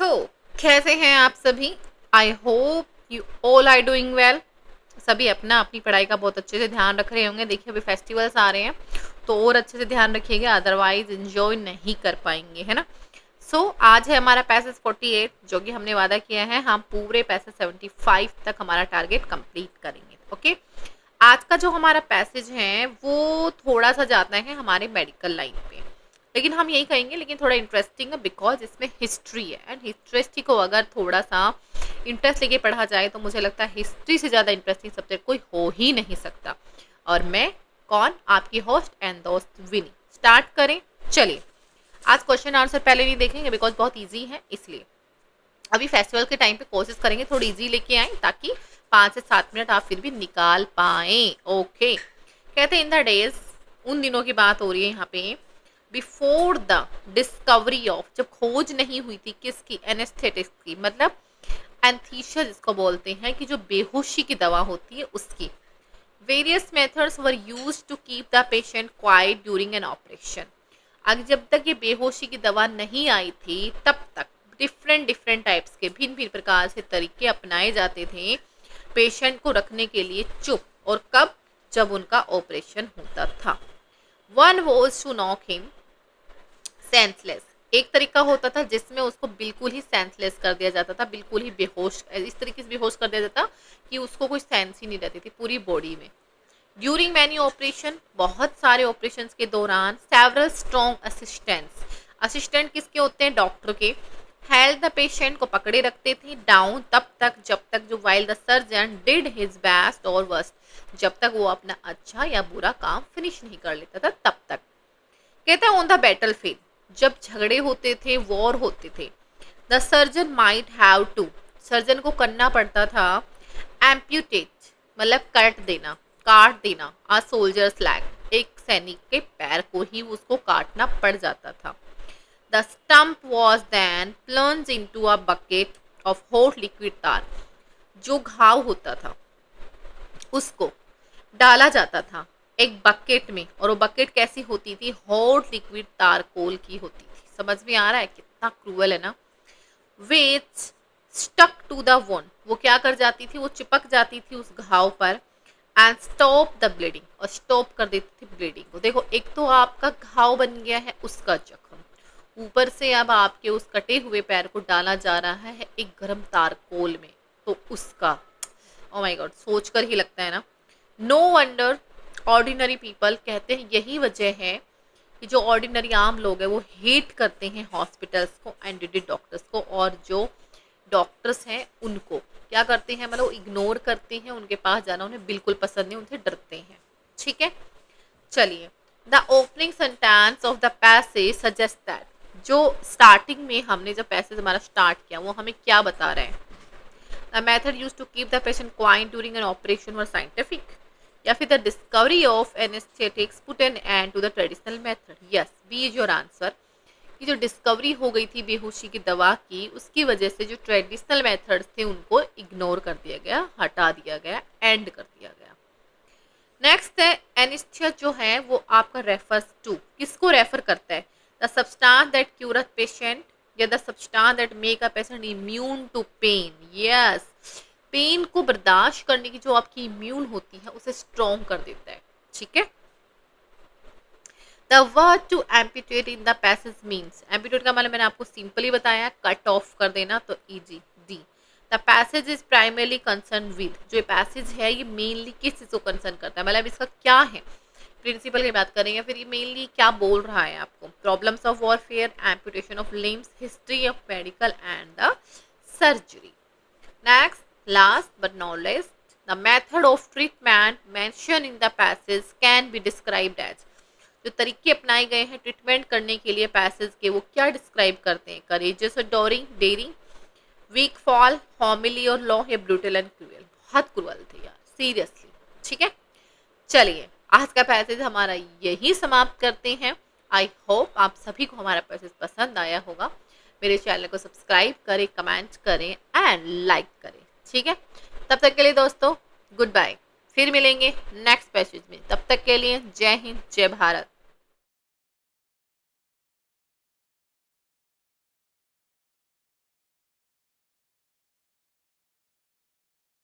तो कैसे हैं आप सभी? I hope you all are doing well. सभी अपना अपनी पढ़ाई का बहुत अच्छे से ध्यान रख रहे होंगे। देखिए अभी फेस्टिवल्स आ रहे हैं तो और अच्छे से ध्यान रखिएगा, अदरवाइज इंजॉय नहीं कर पाएंगे, है ना। आज है हमारा पैसेज 48 जो कि हमने वादा किया है हम पूरे पैसेज 75 तक हमारा टारगेट कंप्लीट करेंगे। ओके, आज का जो हमारा पैसेज है वो थोड़ा सा जाता है हमारे मेडिकल लाइन पे, लेकिन हम यही कहेंगे लेकिन थोड़ा इंटरेस्टिंग है बिकॉज इसमें हिस्ट्री है एंड हिस्ट्री को अगर थोड़ा सा इंटरेस्ट लेके पढ़ा जाए तो मुझे लगता है हिस्ट्री से ज़्यादा इंटरेस्टिंग सब्जेक्ट कोई हो ही नहीं सकता। और मैं कौन, आपकी होस्ट एंड दोस्त विनी। स्टार्ट करें, चलिए। आज क्वेश्चन आंसर पहले नहीं देखेंगे बिकॉज बहुत ईजी है, इसलिए अभी फेस्टिवल के टाइम पे कोशिश करेंगे थोड़ी इजी लेके आए ताकि 5 से 7 मिनट आप फिर भी निकाल पाए। ओके, कहते हैं इन द डेज, उन दिनों की बात हो रही है यहाँ पे, बिफोर द डिस्कवरी ऑफ, जब खोज नहीं हुई थी किसकी, एनेस्थेटिक्स की, मतलब एंथीसिया जिसको बोलते हैं कि जो बेहोशी की दवा होती है उसकी। Various methods were use to keep the patient quiet during an operation. आगे जब तक ये बेहोशी की दवा नहीं आई थी तब तक डिफरेंट टाइप्स के भिन्न भिन्न प्रकार से तरीके अपनाए जाते थे पेशेंट को रखने के लिए चुप, और कब, जब उनका ऑपरेशन होता था। One was to knock him senseless, एक तरीका होता था जिसमें उसको बिल्कुल ही सेंसलेस कर दिया जाता था, बिल्कुल ही बेहोश, इस तरीके से बेहोश कर दिया जाता कि उसको कोई सेंस ही नहीं रहती थी पूरी बॉडी में। ड्यूरिंग मैनी ऑपरेशन, बहुत सारे ऑपरेशन के दौरान, सेवरल स्ट्रॉन्ग असिस्टेंट्स, असिस्टेंट किसके होते हैं, डॉक्टर के, हेल्ड द पेशेंट को पकड़े रखते थे डाउन तब तक जब तक जो while the surgeon did his best और वर्स्ट, जब तक वो अपना अच्छा या बुरा काम फिनिश नहीं कर लेता था तब तक। कहते हैं ऑन द बैटल फील्ड, जब झगड़े होते थे, वॉर होते थे, the surgeon might have to, surgeon को करना पड़ता था, एम्प्यूटेट मतलब काट देना आ सोल्जर्स लैग, एक सैनिक के पैर को ही उसको काटना पड़ जाता था। The stump was then plunge into a bucket of hot liquid tar, जो घाव होता था उसको डाला जाता था एक बकेट में, और वो बकेट कैसी होती थी, हॉट लिक्विड तारकोल की होती थी। समझ में आ रहा है कितना क्रूअल है ना। वेट्स स्टक टू द वोन, वो क्या कर जाती थी, वो चिपक जाती थी उस घाव पर, एंड स्टॉप द ब्लीडिंग, और स्टॉप कर देती थी ब्लीडिंग को। देखो एक तो आपका घाव बन गया है उसका जख्म, ऊपर से अब आपके उस कटे हुए पैर को डाला जा रहा है एक गर्म तारकोल में, तो उसका ओ माय गॉड सोच कर ही लगता है ना। नो वंडर ऑर्डिनरी पीपल, कहते हैं यही वजह है कि जो ऑर्डिनरी आम लोग हैं वो हेट करते हैं हॉस्पिटल्स को एंड डॉक्टर्स को, और जो डॉक्टर्स हैं उनको क्या करते हैं, मतलब इग्नोर करते हैं, उनके पास जाना उन्हें बिल्कुल पसंद नहीं, उनसे डरते हैं। ठीक है, चलिए। The opening sentence of the passage suggest that, जो स्टार्टिंग में हमने जब पैसेज हमारा स्टार्ट किया वो हमें क्या बता रहे हैं, the method use to keep the patient quiet during an operation were scientific, या फिर the discovery of anaesthetics put an end to the traditional method. Yes, B is your answer, कि जो डिस्कवरी हो गई थी बेहोशी की दवा की, उसकी वजह से जो ट्रेडिशनल मेथड्स थे उनको इग्नोर कर दिया गया, हटा दिया गया, एंड कर दिया गया। नेक्स्ट है एनेस्थीसिया, जो है वो आपका रेफर्स टू, किसको रेफर करता है, the substance that cures patient, या the substance that make a patient immune to pain. Yes, pain को बर्दाश्त करने की जो आपकी इम्यून होती है उसे स्ट्रॉन्ग कर देता है। ठीक है, the word to amputate in the passage means, amputate का मतलब मैंने आपको सिंपली बताया, कट ऑफ कर देना, तो easy D. The passage is primarily concern with, जो पैसेज है ये मेनली किस चीज को कंसर्न करता है, मतलब इसका क्या है, प्रिंसिपल की बात करें या फिर ये मेनली क्या बोल रहा है आपको, problems of warfare, amputation of limbs, history of medical and the surgery. Next, last but not least, the method of treatment mentioned in the passage can be described as, जो तरीके अपनाए गए हैं ट्रीटमेंट करने के लिए पैसेज के, वो क्या डिस्क्राइब करते हैं, करेजियस और डेयरिंग, वीक फॉल, हॉमिली और लॉ, या ब्रूटल एंड क्रूअल। बहुत क्रूअल थे यार, सीरियसली। ठीक है, चलिए आज का पैसेज हमारा यही समाप्त करते हैं। आई होप आप सभी को हमारा पैसेज पसंद आया होगा। मेरे चैनल को सब्सक्राइब करें, कमेंट करें एंड लाइक करें। ठीक है, तब तक के लिए दोस्तों गुड बाय, फिर मिलेंगे नेक्स्ट पैसेज में। तब तक के लिए जय हिंद, जय भारत।